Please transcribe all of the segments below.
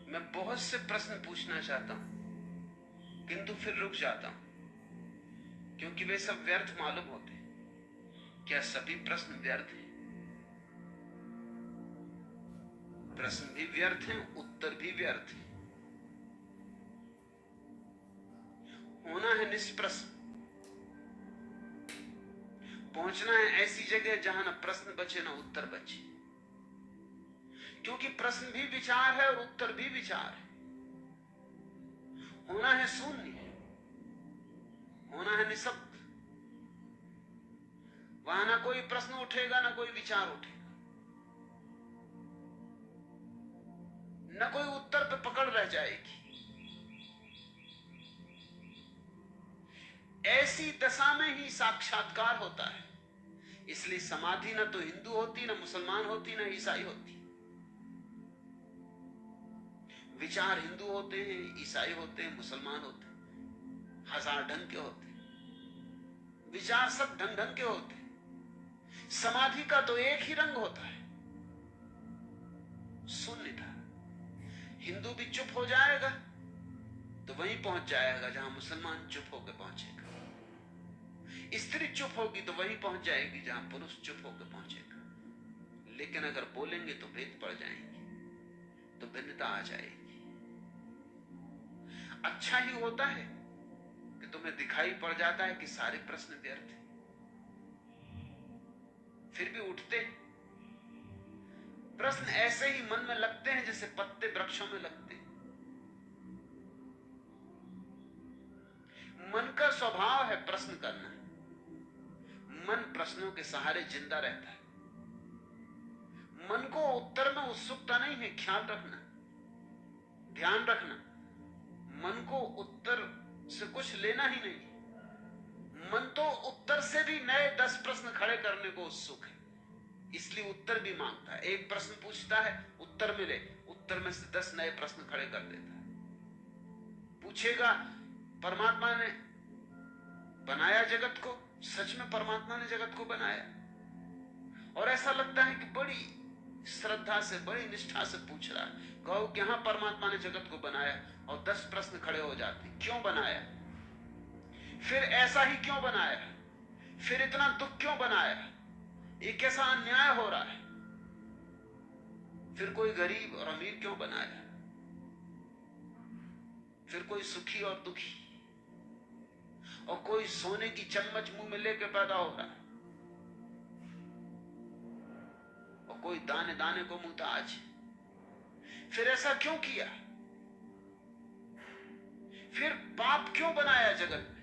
मैं बहुत से प्रश्न पूछना चाहता हूं, किंतु फिर रुक जाता हूं, क्योंकि वे सब व्यर्थ मालूम होते। क्या सभी प्रश्न व्यर्थ हैं? प्रश्न भी व्यर्थ हैं, उत्तर भी व्यर्थ हैं। होना है निष्प्रश्न, पहुंचना है ऐसी जगह जहां न प्रश्न बचे न उत्तर बचे, क्योंकि प्रश्न भी विचार है और उत्तर भी विचार है। होना है शून्य, होना है निशब्द। वहां ना कोई प्रश्न उठेगा ना कोई विचार उठेगा, न कोई उत्तर पे पकड़ रह जाएगी। ऐसी दशा में ही साक्षात्कार होता है। इसलिए समाधि न तो हिंदू होती, न मुसलमान होती, न ईसाई होती। विचार हिंदू होते हैं, ईसाई होते हैं, मुसलमान होते हैं, हजार ढंग के होते हैं। विचार सब ढंग ढंग के होते हैं। समाधि का तो एक ही रंग होता है, शून्यता। हिंदू भी चुप हो जाएगा तो वहीं पहुंच जाएगा जहां मुसलमान चुप होकर पहुंचेगा। स्त्री चुप होगी तो वहीं पहुंच जाएगी जहां पुरुष चुप होकर पहुंचेगा। लेकिन अगर बोलेंगे तो भेद पड़ जाएंगे, तो भिन्नता आ जाएगी। अच्छा ही होता है कि तुम्हें दिखाई पड़ जाता है कि सारे प्रश्न व्यर्थ हैं, फिर भी उठते हैं। प्रश्न ऐसे ही मन में लगते हैं जैसे पत्ते वृक्षों में लगते हैं। मन का स्वभाव है प्रश्न करना। मन प्रश्नों के सहारे जिंदा रहता है। मन को उत्तर में उत्सुकता नहीं है। ख्याल रखना, ध्यान रखना, मन को उत्तर से कुछ लेना ही नहीं। मन तो उत्तर से भी नए 10 प्रश्न खड़े करने को उत्सुक है, इसलिए उत्तर भी मांगता है। एक प्रश्न पूछता है, उत्तर मिले, उत्तर में से 10 नए प्रश्न खड़े कर देता है। पूछेगा, परमात्मा ने बनाया जगत को? सच में परमात्मा ने जगत को बनाया? और ऐसा लगता है कि बड़ी श्रद्धा से, बड़ी निष्ठा से पूछ रहा है। कहो कि हां परमात्मा ने जगत को बनाया, और 10 प्रश्न खड़े हो जाते। क्यों बनाया? फिर ऐसा ही क्यों बनाया? फिर इतना दुख क्यों बनाया? ये कैसा अन्याय हो रहा है? फिर कोई गरीब और अमीर क्यों बनाया? फिर कोई सुखी और दुखी, और कोई सोने की चम्मच मुंह में लेके पैदा हो रहा है, और कोई दाने दाने को मुहताज। फिर ऐसा क्यों किया? फिर पाप क्यों बनाया जगत में?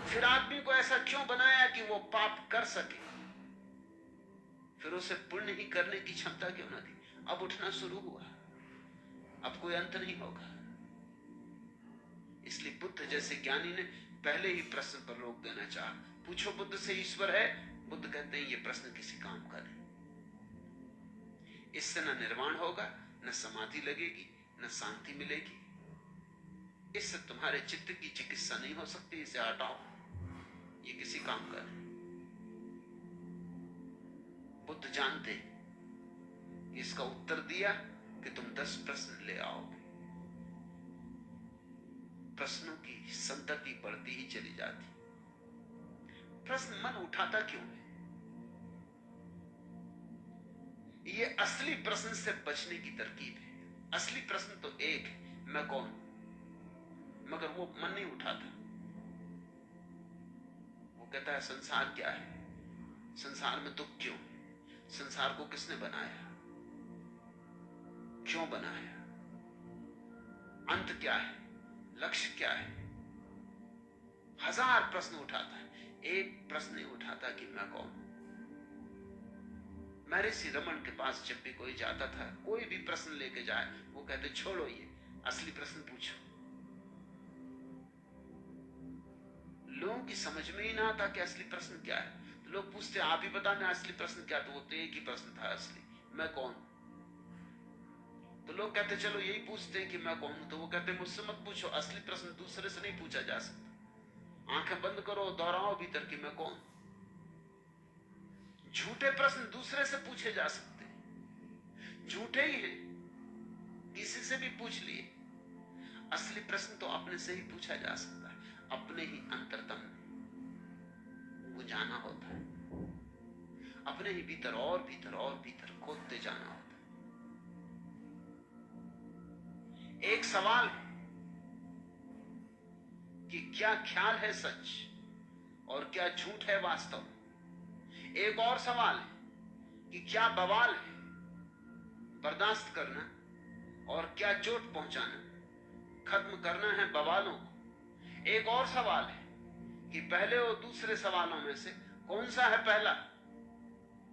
फिर आदमी को ऐसा क्यों बनाया कि वो पाप कर सके? फिर उसे पुण्य ही करने की क्षमता क्यों ना दी? अब उठना शुरू हुआ, अब कोई अंत नहीं होगा। इसलिए बुद्ध जैसे ज्ञानी ने पहले ही प्रश्न पर रोक देना चाहा। पूछो बुद्ध से ईश्वर है? बुद्ध कहते हैं ये प्रश्न किसी काम का नहीं। इससे न निर्वाण होगा, न समाधि लगेगी, न शांति मिलेगी। इससे तुम्हारे चित्त की चिकित्सा नहीं हो सकती। इसे हटाओ, ये किसी काम का नहीं। बुद्ध जानते इसका उत्तर दिया कि तुम 10 प्रश्न ले आओगे। प्रश्नों की संतति बढ़ती ही चली जाती। प्रश्न मन उठाता क्यों है? ये असली प्रश्न से बचने की तरकीब है। असली प्रश्न तो एक है, मैं कौन? मगर वो मन नहीं उठाता। वो कहता है संसार क्या है? संसार में दुख क्यों? संसार को किसने बनाया? क्यों बनाया? अंत क्या है? लक्ष्य क्या है? हजार प्रश्न उठाता है, एक प्रश्न नहीं उठाता कि मैं कौन हूं। महर्षि रमन के पास जब भी कोई जाता था, कोई भी प्रश्न लेके जाए, वो कहते छोड़ो, ये असली प्रश्न पूछो। लोगों की समझ में ही ना आता कि असली प्रश्न क्या है। तो लोग पूछते आप ही बता मैं असली प्रश्न क्या? तो वो तो एक ही प्रश्न था असली, मैं कौन? तो लोग कहते चलो यही पूछते हैं कि मैं कौन हूं। तो वो कहते मुझसे मत पूछो, असली प्रश्न दूसरे से नहीं पूछा जा सकता। आंखें बंद करो, दोहराओ भीतर कि मैं कौन। झूठे प्रश्न दूसरे से पूछे जा सकते, झूठे ही हैं, किसी से भी पूछ लिए। असली प्रश्न तो अपने से ही पूछा जा सकता है, अपने ही अंतरतम को जाना होता है, अपने ही भीतर और भीतर और भीतर खोदते जाना होता है। एक सवाल है कि क्या ख्याल है सच और क्या झूठ है वास्तव। एक और सवाल है कि क्या बवाल है बर्दाश्त करना और क्या चोट पहुंचाना, खत्म करना है बवालों को। एक और सवाल है कि पहले और दूसरे सवालों में से कौन सा है पहला।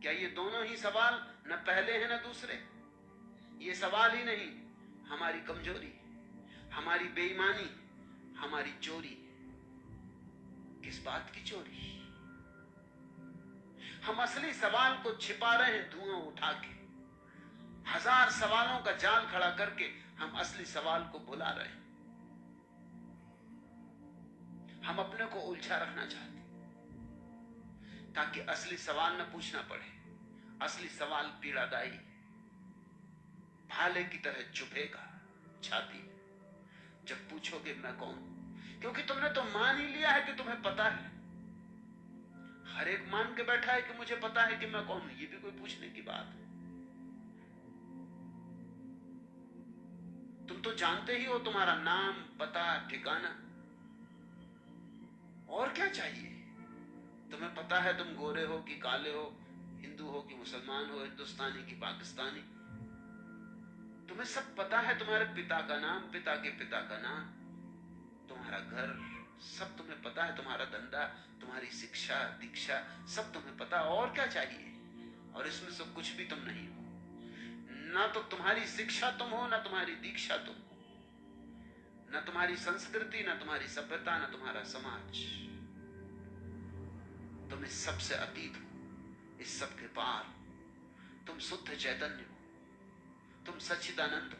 क्या ये दोनों ही सवाल न पहले हैं न दूसरे। ये सवाल ही नहीं, हमारी कमजोरी, हमारी बेईमानी, हमारी चोरी। किस बात की चोरी? हम असली सवाल को छिपा रहे हैं धुआं उठा के। हजार सवालों का जाल खड़ा करके हम असली सवाल को बुला रहे हैं। हम अपने को उलझा रखना चाहते ताकि असली सवाल न पूछना पड़े। असली सवाल पीड़ादायी, भाले की तरह चुभेगा छाती जब पूछोगे मैं कौन। क्योंकि तुमने तो मान ही लिया है कि तुम्हें पता है। हर एक मान के बैठा है कि मुझे पता है कि मैं कौन हूं। ये भी कोई पूछने की बात है? तुम तो जानते ही हो तुम्हारा नाम, पता, ठिकाना। और क्या चाहिए? तुम्हें पता है तुम गोरे हो कि काले हो, हिंदू हो कि मुसलमान हो, हिंदुस्तानी कि पाकिस्तानी। तुम्हें सब पता है, तुम्हारे पिता का नाम, पिता के पिता का नाम, तुम्हारा घर, सब तुम्हें पता है। तुम्हारा धंधा, तुम्हारी शिक्षा दीक्षा, सब तुम्हें पता है। और क्या चाहिए? और इसमें से कुछ भी तुम नहीं हो। ना तो तुम्हारी शिक्षा तुम हो, ना तुम्हारी दीक्षा तुम हो, ना तुम्हारी संस्कृति, ना तुम्हारी सभ्यता, ना तुम्हारा समाज। तुम इस सब से अतीत हो, इस सब के पार। तुम शुद्ध चैतन्य हो, तुम सच्चिदानंद हो।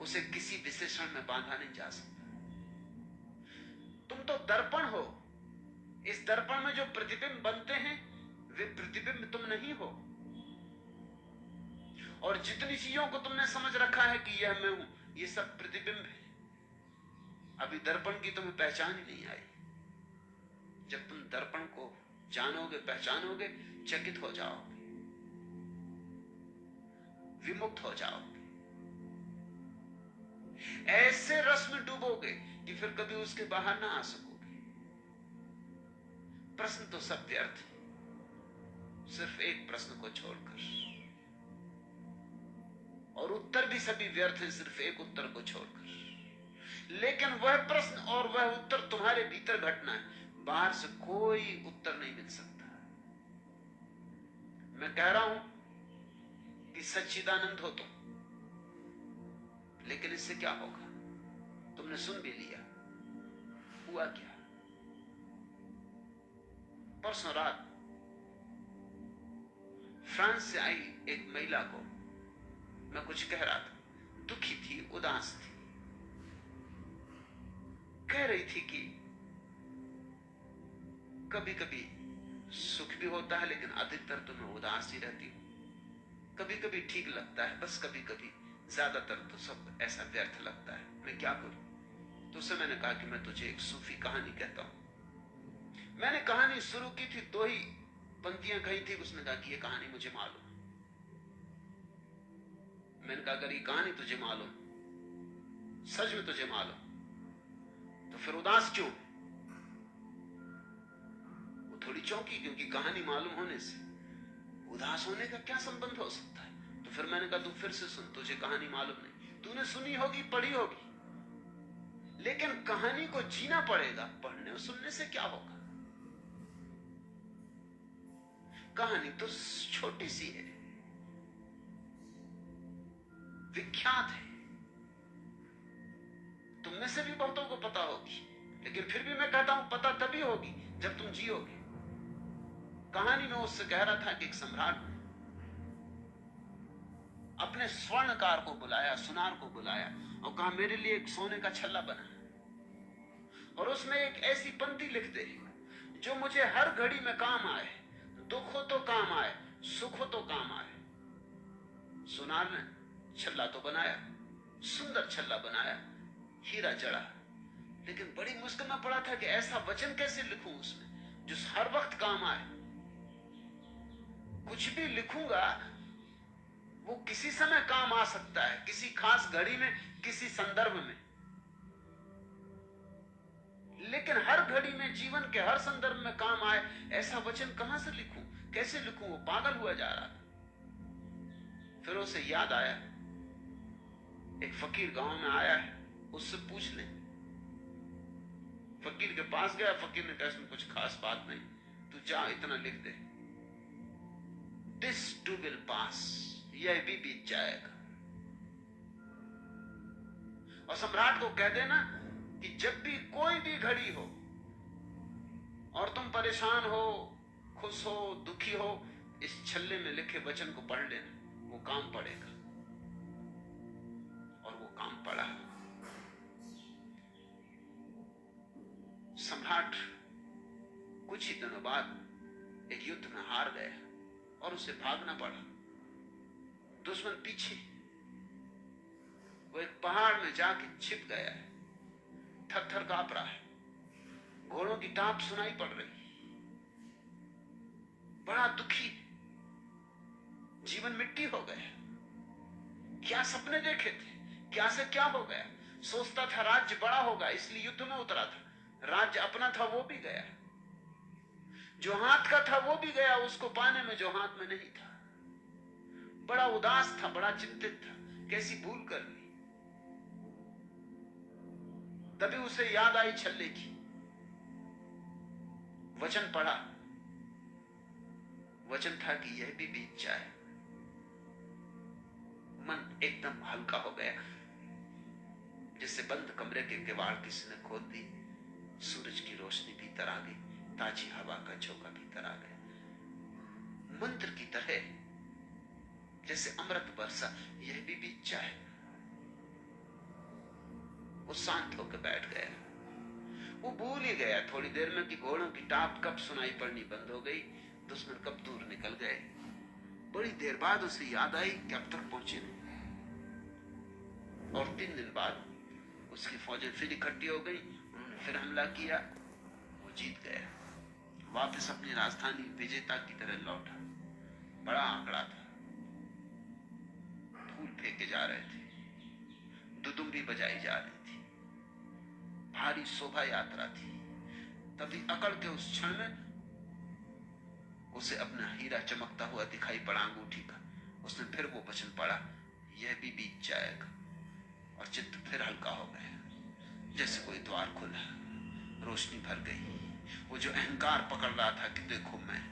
उसे किसी विशेषण में बांधा नहीं जा सकता। तुम तो दर्पण हो। इस दर्पण में जो प्रतिबिंब बनते हैं वे प्रतिबिंब तुम नहीं हो। और जितनी चीजों को तुमने समझ रखा है कि यह मैं हूं, ये सब प्रतिबिंब है। अभी दर्पण की तुम्हें पहचान ही नहीं आई। जब तुम दर्पण को जानोगे, पहचानोगे, चकित हो जाओगे, विमुक्त हो जाओगे। ऐसे रस में डूबोगे कि फिर कभी उसके बाहर ना आ सकोगे। प्रश्न तो सब व्यर्थ है, सिर्फ एक प्रश्न को छोड़कर। और उत्तर भी सभी व्यर्थ हैं, सिर्फ एक उत्तर को छोड़कर। लेकिन वह प्रश्न और वह उत्तर तुम्हारे भीतर घटना है। बाहर से कोई उत्तर नहीं मिल सकता। मैं कह रहा हूं कि सच्चिदानंद हो तुम, लेकिन इससे क्या होगा? तुमने सुन भी लिया, हुआ क्या? परसों रात फ्रांस से आई एक महिला को मैं कुछ कह रहा था। दुखी थी, उदास थी। कह रही थी कि कभी कभी सुख भी होता है, लेकिन अधिकतर तो मैं उदास ही रहती हूं। कभी कभी ठीक लगता है, बस कभी कभी, ज्यादातर तो सब ऐसा व्यर्थ लगता है। मैं क्या करूं? तो उससे मैंने कहा कि मैं तुझे एक सूफी कहानी कहता हूं। मैंने कहानी शुरू की थी, 2 ही पंक्तियां कही थी। उसने कहा कि ये कहानी मुझे मालूम। मैंने कहा अगर ये कहानी तुझे मालूम, सच में तुझे मालूम, तो फिर उदास क्यों? वो थोड़ी चौंकी, क्योंकि कहानी मालूम होने से उदास होने का क्या संबंध हो सकता है। तो फिर मैंने कहा तू फिर से सुन, तुझे कहानी मालूम नहीं। तूने सुनी होगी, पढ़ी होगी, लेकिन कहानी को जीना पड़ेगा। पढ़ने और सुनने से क्या होगा? कहानी तो छोटी सी है, विख्यात है, तुम में से भी बहुतों को पता होगी। लेकिन फिर भी मैं कहता हूं पता तभी होगी जब तुम जियोगे। कहानी में उससे कह रहा था कि एक सम्राट अपने स्वर्णकार को बुलाया, सुनार को बुलाया और कहा मेरे लिए एक सोने का छल्ला बना और उसमें एक ऐसी पंक्ति लिख दे जो मुझे हर घड़ी में काम आए। दुख हो तो काम आए, सुख हो तो काम आए। सुनार ने छल्ला तो बनाया, सुंदर छल्ला बनाया, हीरा जड़ा, लेकिन बड़ी मुश्किल में पड़ा था कि ऐसा वचन कैसे लिखूं उसमें जो हर वक्त काम आए। कुछ भी लिखूंगा वो किसी समय काम आ सकता है, किसी खास घड़ी में, किसी संदर्भ में, लेकिन हर घड़ी में, जीवन के हर संदर्भ में काम आए ऐसा वचन कहां से लिखूं, कैसे लिखूं? वो पागल हुआ जा रहा था। फिर उसे याद आया, एक फकीर गांव में आया है, उससे पूछ ले। फकीर के पास गया, फकीर ने कहा इसमें कुछ खास बात नहीं, तू जा इतना लिख दे, दिस टू विल पास, यह भी बीत जाएगा। और सम्राट को कह देना कि जब भी कोई भी घड़ी हो और तुम परेशान हो, खुश हो, दुखी हो, इस छल्ले में लिखे वचन को पढ़ लेना, वो काम पड़ेगा। और वो काम पड़ा। सम्राट कुछ ही दिनों बाद एक युद्ध में हार गया और उसे भागना पड़ा। दुश्मन पीछे, वो एक पहाड़ में जाके छिप गया है, थर थर कांप रहा है, घोड़ों की टाप सुनाई पड़ रही, बड़ा दुखी, जीवन मिट्टी हो गया। क्या सपने देखे थे, क्या से क्या हो गया। सोचता था राज्य बड़ा होगा इसलिए युद्ध में उतरा था, राज्य अपना था वो भी गया, जो हाथ का था वो भी गया उसको पाने में जो हाथ में नहीं था। बड़ा उदास था, बड़ा चिंतित था, कैसी भूल कर ली। तभी उसे याद आई छल्ले की, वचन पढ़ा, वचन था कि यह भी बीत जाए। मन एकदम हल्का हो गया, जैसे बंद कमरे के किवाड़ किसी ने खोल दी, सूरज की रोशनी भीतर आ गई, ताजी हवा का झोंका भीतर आ गया। मंत्र की तरह जैसे अमृत बरसा, यह भी बीत जाए। वो शांत होकर बैठ गया। वो भूल ही गया थोड़ी देर में कि घोड़ों की टाप कब सुनाई पड़नी बंद हो गई, दुश्मन कब दूर निकल गए। बड़ी देर बाद उसे याद आई कि अब तक पहुंचे नहीं। और 3 दिन बाद उसकी फौजें फिर इकट्ठी हो गई, उन्होंने फिर हमला किया, वो जीत गया, वापस अपनी राजधानी विजेता की तरह लौटा। बड़ा आंकड़ा था, फूल फेंके जा रहे थे, दुदुम्बी बजाई जा रही थी, भारी शोभा यात्रा थी। तभी अकड़ के उस क्षण में उसे अपना हीरा चमकता हुआ दिखाई पड़ा अंगूठी का। उसने फिर वो वचन पढ़ा, यह भी बीत जाएगा, और चित्त फिर हल्का हो गया, जैसे कोई द्वार खुला, रोशनी भर गई। वो जो अहंकार पकड़ रहा था कि देखो मैं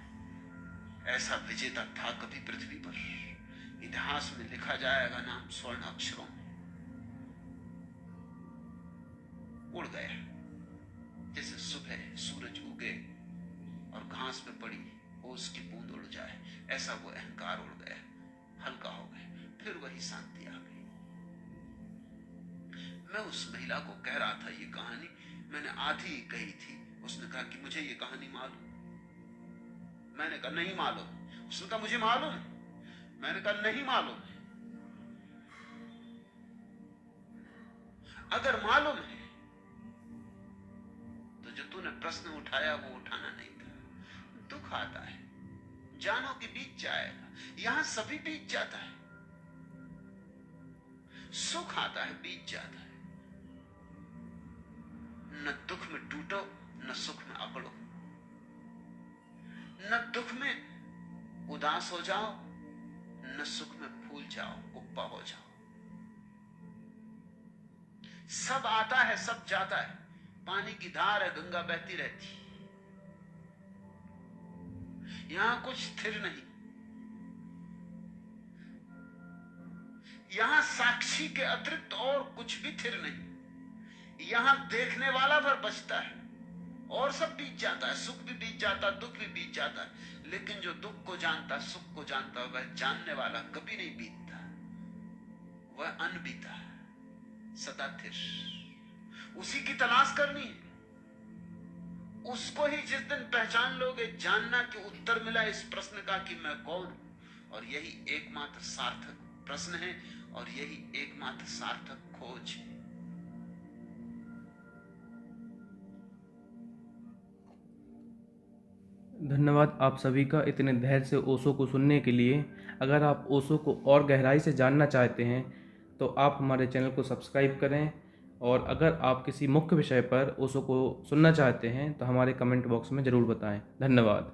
ऐसा विजेता था कभी पृथ्वी पर, इतिहास में लिखा जाएगा नाम स्वर्ण अक्षरों में, उड़ गया। जैसे सुबह सूरज उगे और घास में पड़ी ओस की बूंद उड़ जाए, ऐसा वो अहंकार उड़ गया, हल्का हो गया। फिर वही शांति आ गई। मैं उस महिला को कह रहा था ये कहानी, मैंने आधी ही कही थी। उसने कहा कि मुझे ये कहानी मालूम। मैंने कहा नहीं मालूम। उसने कहा मुझे मालूम। मैंने कहा नहीं मालूम। अगर मालूम है तो जो तूने प्रश्न उठाया वो उठाना नहीं था। दुख आता है, जानो कि बीत जाएगा, यहां सभी बीत जाता है। सुख आता है, बीत जाता है। न दुख में टूटो, न सुख में अकड़ो, न दुख में उदास हो जाओ, न सुख में फूल जाओ, कुप्पा हो जाओ। सब आता है, सब जाता है। पानी की धार है, गंगा बहती रहती। यहां कुछ स्थिर नहीं। यहां साक्षी के अतिरिक्त और कुछ भी स्थिर नहीं। यहां देखने वाला भर बचता है और सब बीत जाता है। सुख भी बीत जाता है, दुख भी बीत जाता है, लेकिन जो दुख को जानता, सुख को जानता, वह जानने वाला कभी नहीं बीतता, वह अनबीता है, सदा स्थिर। उसी की तलाश करनी है। उसको ही जिस दिन पहचान लोगे, जानना कि उत्तर मिला इस प्रश्न का कि मैं कौन हूं, और यही एकमात्र सार्थक प्रश्न है और यही एकमात्र सार्थक खोज है। धन्यवाद आप सभी का इतने धैर्य से ओशो को सुनने के लिए। अगर आप ओशो को और गहराई से जानना चाहते हैं तो आप हमारे चैनल को सब्सक्राइब करें, और अगर आप किसी मुख्य विषय पर ओशो को सुनना चाहते हैं तो हमारे कमेंट बॉक्स में ज़रूर बताएं। धन्यवाद।